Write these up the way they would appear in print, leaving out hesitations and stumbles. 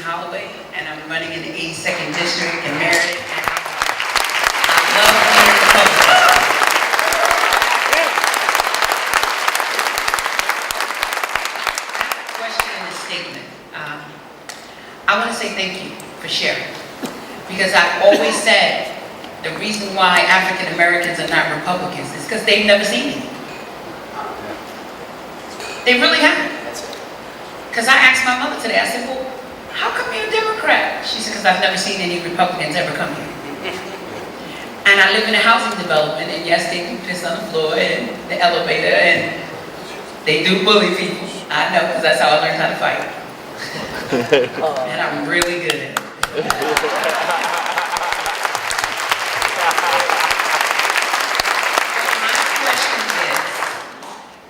Holloway, and I'm running in the 82nd District in Meriden. And I love being Republican. I have a question and a statement. I want to say thank you for sharing, because I've always said the reason why African Americans are not Republicans is because they've never seen it. They really haven't. Because I asked my mother today, I said, well, how come you're a Democrat? She said, because I've never seen any Republicans ever come here. And I live in a housing development, and yes, they do piss on the floor and the elevator, and they do bully people. I know, because that's how I learned how to fight. And I'm really good at it.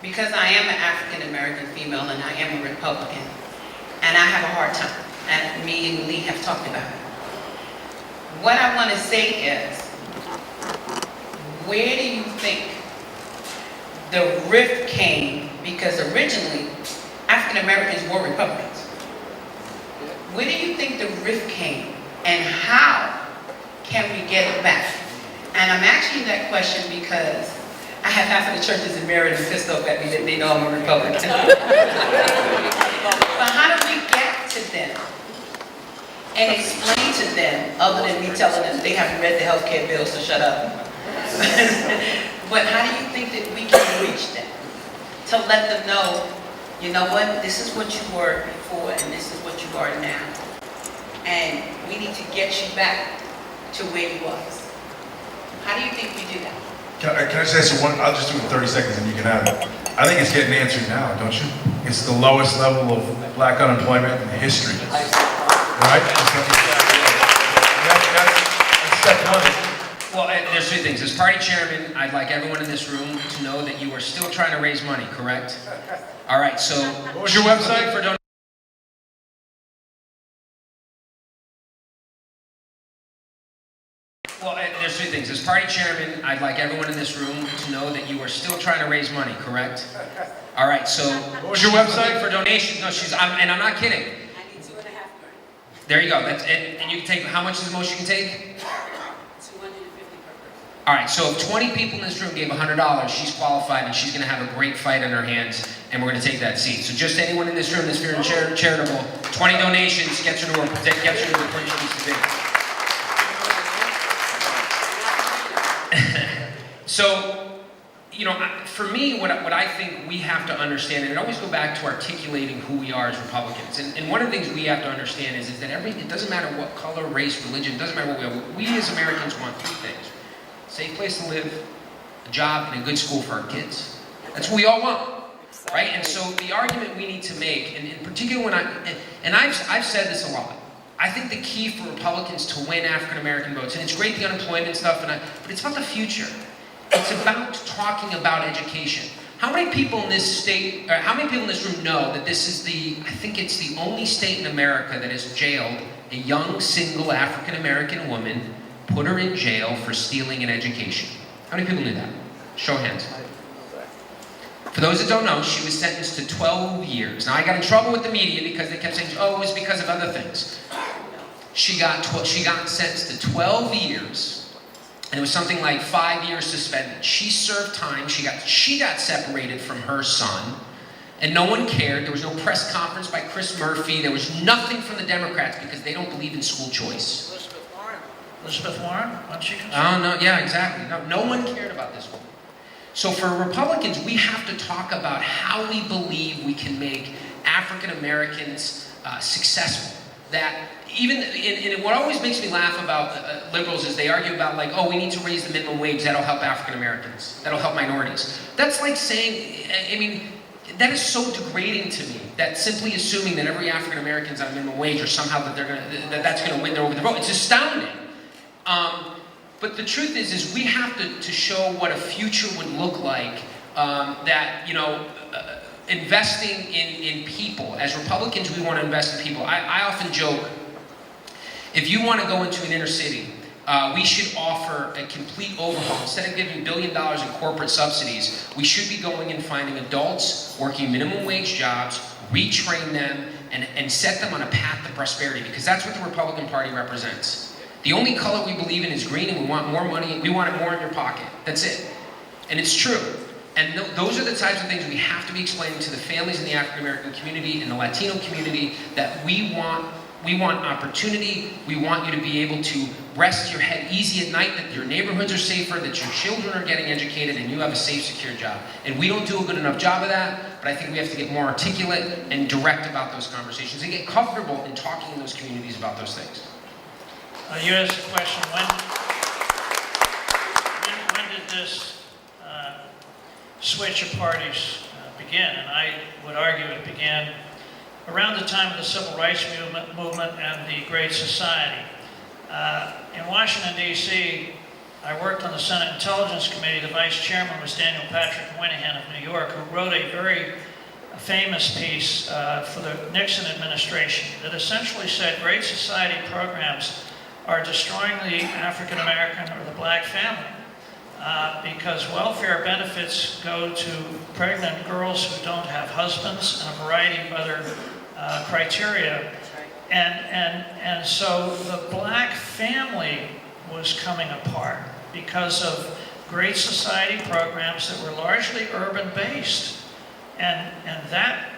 Because I am an African American female and I am a Republican, and I have a hard time, and me and Lee have talked about it. What I want to say is, where do you think the rift came? Because originally, African Americans were Republicans. Where do you think the rift came, and how can we get it back? And I'm asking you that question because I have half of the churches in Meriden pissed off at me that they know I'm a Republican. But how do we get to them and explain to them, other than me telling them they haven't read the health care bill, so shut up. But how do you think that we can reach them to let them know, you know what, this is what you were before and this is what you are now. And we need to get you back to where you was. How do you think we do that? Can I just answer one? I'll just do it in 30 seconds and you can have it. I think it's getting answered now, don't you? It's the lowest level of black unemployment in history. Right? That's step one. Well, there's two things. As party chairman, I'd like everyone in this room to know that you are still trying to raise money, correct? All right, so what was your website? For donations. Well, there's two things. As party chairman, I'd like everyone in this room to know that you are still trying to raise money, correct? All right, so what was your website? For donations. No, and I'm not kidding. I need 2.5 grand. There you go. That's it. And you can take, how much is the most you can take? 250 per person. All right, so if 20 people in this room gave $100, she's qualified and she's going to have a great fight on her hands, and we're going to take that seat. So just anyone in this room that's feeling charitable, 20 donations gets her to the point she needs to be. So, you know, for me, what I think we have to understand, and it always go back to articulating who we are as Republicans. And one of the things we have to understand is that it doesn't matter what color, race, religion, it doesn't matter what we are. We as Americans want three things: a safe place to live, a job, and a good school for our kids. That's what we all want, right? And so the argument we need to make, and in particular when I've said this a lot, I think the key for Republicans to win African American votes, and it's great the unemployment stuff, but it's about the future. It's about talking about education. How many people in this state, or how many people in this room know that this is I think it's the only state in America that has jailed a young, single African American woman, put her in jail for stealing an education? How many people knew that? Show of hands. For those that don't know, she was sentenced to 12 years. Now, I got in trouble with the media because they kept saying, oh, it was because of other things. She got sentenced to 12 years. And it was something like 5 years suspended. She served time. She got separated from her son, and no one cared. There was no press conference by Chris Murphy. There was nothing from the Democrats because they don't believe in school choice. Elizabeth Warren, wasn't she? Oh no, yeah, exactly. No one cared about this woman. So for Republicans, we have to talk about how we believe we can make African Americans successful. That even, and what always makes me laugh about liberals is they argue about like, oh, we need to raise the minimum wage, that'll help African Americans, that'll help minorities. That's like saying, I mean, that is so degrading to me, that simply assuming that every African American's on minimum wage or somehow that's gonna win over the vote. It's astounding. But the truth is we have to show what a future would look like, that, you know, investing in people. As Republicans, we want to invest in people. I often joke, if you want to go into an inner city, we should offer a complete overhaul. Instead of giving $1 billion in corporate subsidies, we should be going and finding adults working minimum wage jobs, retrain them, and set them on a path to prosperity, because that's what the Republican Party represents. The only color we believe in is green, and we want more money, we want it more in your pocket. That's it. And it's true. And those are the types of things we have to be explaining to the families in the African American community and the Latino community, that we want opportunity. We want you to be able to rest your head easy at night, that your neighborhoods are safer, that your children are getting educated, and you have a safe, secure job. And we don't do a good enough job of that, but I think we have to get more articulate and direct about those conversations and get comfortable in talking in those communities about those things. You asked the question, when did this switch of parties begin? And I would argue it began around the time of the Civil Rights movement and the Great Society. In Washington, D.C., I worked on the Senate Intelligence Committee. The vice chairman was Daniel Patrick Moynihan of New York, who wrote a very famous piece for the Nixon administration that essentially said Great Society programs are destroying the African American or the black family because welfare benefits go to pregnant girls who don't have husbands and a variety of other criteria. And so the black family was coming apart because of Great Society programs that were largely urban-based. And that,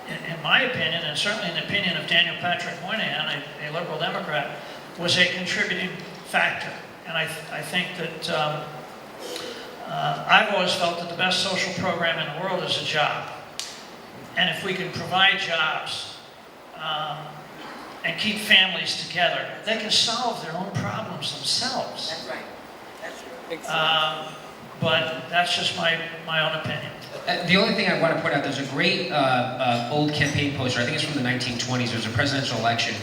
in my opinion, and certainly in the opinion of Daniel Patrick Moynihan, a liberal Democrat, was a contributing factor. And I think that I've always felt that the best social program in the world is a job. And if we can provide jobs and keep families together, they can solve their own problems themselves. That's right. That's right. But that's just my own opinion. The only thing I want to point out, there's a great old campaign poster, I think it's from the 1920s, there was a presidential election,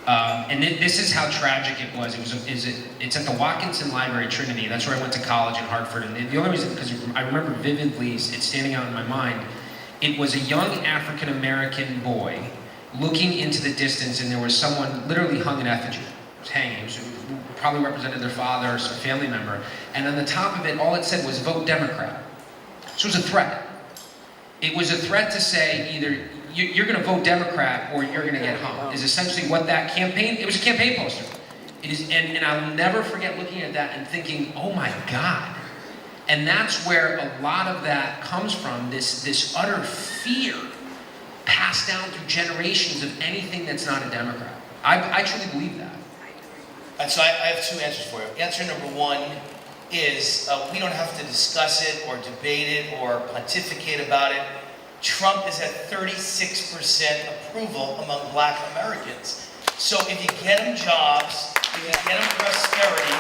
and this is how tragic it was. It's at the Watkinson Library, Trinity, that's where I went to college in Hartford, and the only reason, because I remember vividly, it's standing out in my mind, it was a young African-American boy looking into the distance, and there was someone literally hung in effigy. It was hanging. It was probably represented their father or some family member. And on the top of it, all it said was, "Vote Democrat." So it was a threat. It was a threat to say either you're going to vote Democrat or you're going to get hung, is essentially what that campaign, it was a campaign poster. It is, and I'll never forget looking at that and thinking, oh my God. And that's where a lot of that comes from, this utter fear passed down through generations of anything that's not a Democrat. I truly believe that. So I have two answers for you. Answer number one is we don't have to discuss it or debate it or pontificate about it. Trump is at 36% approval among black Americans. So if you get him jobs, if you get him prosperity,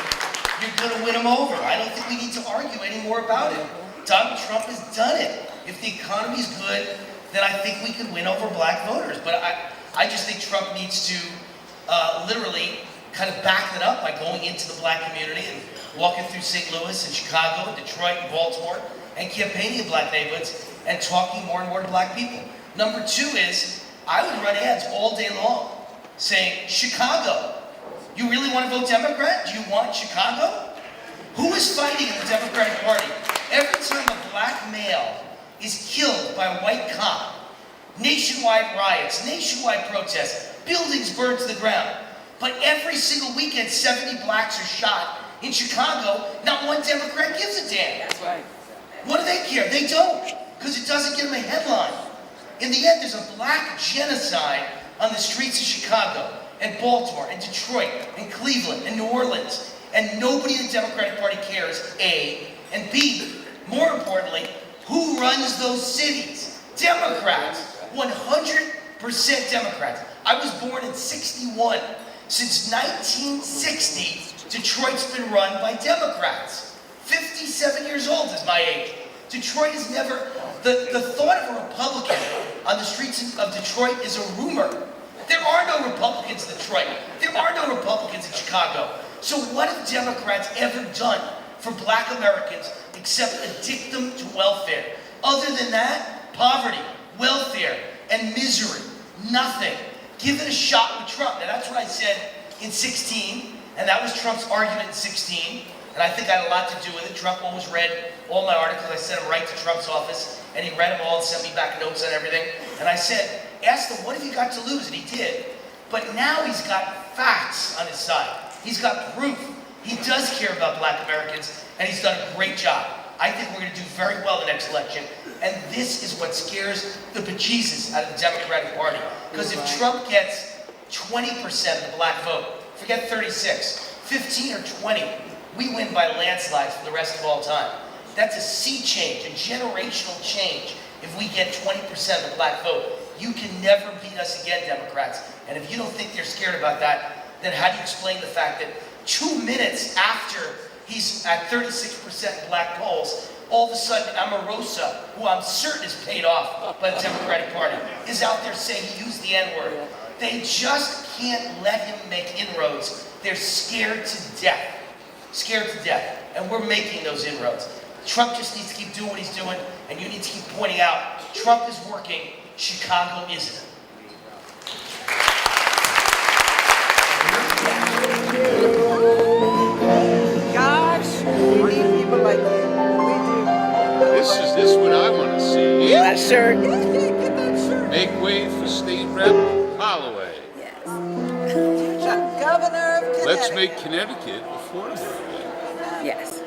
you're going to win him over. I don't think we need to argue any more about it. Donald Trump has done it. If the economy's good, then I think we can win over black voters. But I just think Trump needs to literally kind of back that up by going into the black community and walking through St. Louis and Chicago and Detroit and Baltimore and campaigning in black neighborhoods and talking more and more to black people. Number two is, I would run ads all day long saying, Chicago, you really want to vote Democrat? Do you want Chicago? Who is fighting in the Democratic Party? Every time a black male is killed by a white cop, nationwide riots, nationwide protests, buildings burned to the ground. But every single weekend, 70 blacks are shot in Chicago. Not one Democrat gives a damn. That's right. What do they care? They don't, because it doesn't get them a headline. In the end, there's a black genocide on the streets of Chicago and Baltimore and Detroit and Cleveland and New Orleans. And nobody in the Democratic Party cares, A. And B, more importantly, who runs those cities? Democrats. 100% Democrats. I was born in '61. Since 1960, Detroit's been run by Democrats. 57 years old is my age. Detroit is never, the thought of a Republican on the streets of Detroit is a rumor. There are no Republicans in Detroit. There are no Republicans in Chicago. So what have Democrats ever done for black Americans except addict them to welfare? Other than that, poverty, welfare, and misery. Nothing. Give it a shot with Trump. Now that's what I said in '16, and that was Trump's argument in '16, and I think I had a lot to do with it. Trump always read all my articles. I sent them right to Trump's office, and he read them all and sent me back notes on everything. And I said, asked him, what have you got to lose? And he did. But now he's got facts on his side. He's got proof. He does care about black Americans, and he's done a great job. I think we're going to do very well the next election, and this is what scares the bejesus out of the Democratic Party. Because if Trump gets 20% of the black vote, forget 36, 15 or 20, we win by landslides for the rest of all time. That's a sea change, a generational change. If we get 20% of the black vote, you can never beat us again, Democrats. And if you don't think they're scared about that, then how do you explain the fact that 2 minutes after he's at 36% black polls, all of a sudden Omarosa, who I'm certain is paid off by the Democratic Party, is out there saying he used the N-word. They just can't let him make inroads. They're scared to death. Scared to death. And we're making those inroads. Trump just needs to keep doing what he's doing, and you need to keep pointing out, Trump is working, Chicago isn't. Gosh, we need people like you. We do. This is what I want to see. That shirt. Get that shirt. Make way for State Rep Holloway. Yes. Future governor of Connecticut. Let's make Connecticut affordable again. Yes.